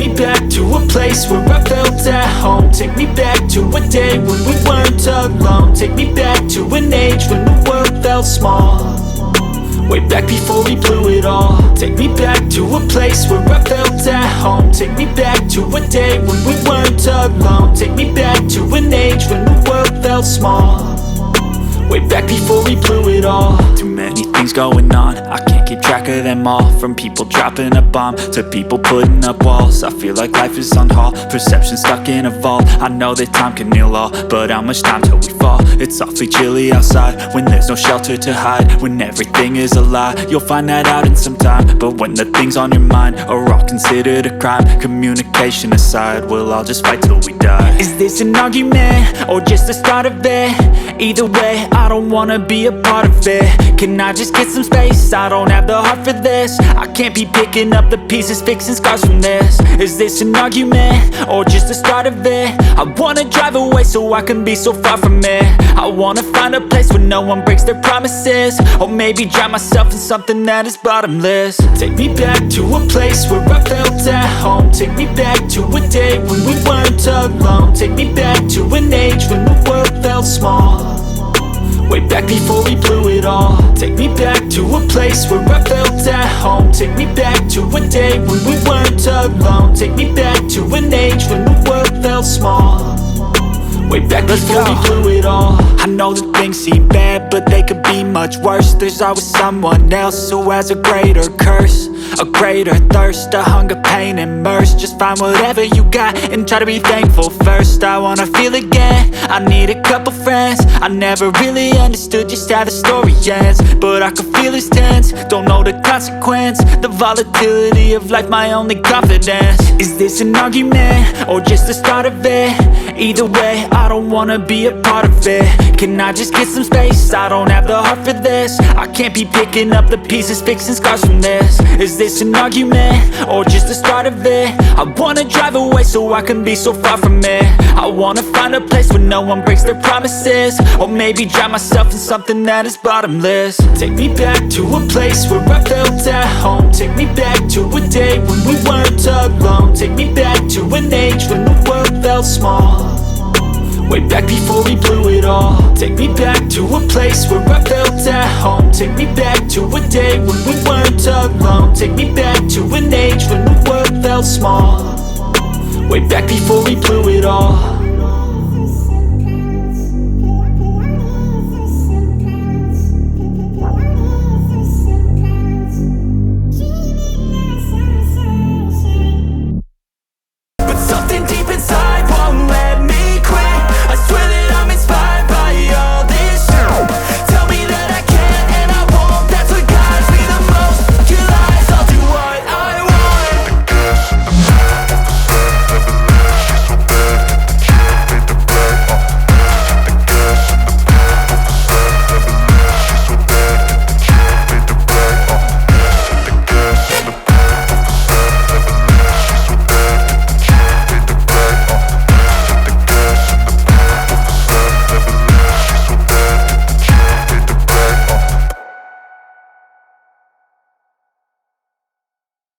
me back to a place where I felt at home. Take me back to a day when we weren't alone. Take me back to an age when the world felt small, way back before we blew it all. Take me back to a place where I felt at home. Take me back to a day when we weren't alone. Take me back to an age when the world felt small, way back before we blew it all. Too many things going on, I can't keep track of them all. From people dropping a bomb to people putting up walls. I feel like life is on hold, perception stuck in a vault. I know that time can heal all, but how much time till we fall? It's awfully chilly outside when there's no shelter to hide. When everything is a lie, you'll find that out in some time. But when the things on your mind are all considered a crime, communication aside, we'll all just fight till we die. Is this an argument or just the start of it? Either way, I don't wanna be a part of it. Can I just get some space? I don't have the heart for this. I can't be picking up the pieces, fixing scars from this. Is this an argument or just the start of it? I wanna drive away so I can be so far from it. I wanna find a place where no one breaks their promises, or maybe drown myself in something that is bottomless. Take me back to a place where I felt at home. Take me back to a day when we weren't alone. Take me back to an age when the world felt small, way back before we blew it all. Take me back to a place where I felt at home. Take me back to a day when we weren't alone. Take me back to an age when the world felt small, way back before we blew it all. I know that things seem bad, but they could be much worse. There's always someone else who has a greater curse, a greater thirst, a hunger, pain, and mercy. Just find whatever you got and try to be thankful first. I wanna feel again, I need a couple friends. I never really understood just how the story ends, but I can feel it's tense, don't know the consequence. The volatility of life, my only confidence. Is this an argument or just the start of it? Either way, I don't wanna be a part of it. Can I just get some space? I don't have the heart for this. I can't be picking up the pieces, fixing scars from this. Is this an argument or just the start of it? I wanna drive away so I can be so far from it. I wanna find a place where no one breaks their promises, or maybe drown myself in something that is bottomless. Take me back to a place where I felt at home. Take me back to a day when we weren't alone. Take me back to an age when the world felt small, way back before we blew it all. Take me back to a place where I felt at home. Take me back to a day when we weren't alone. Take me back to an age when the world felt small, way back before we blew it all.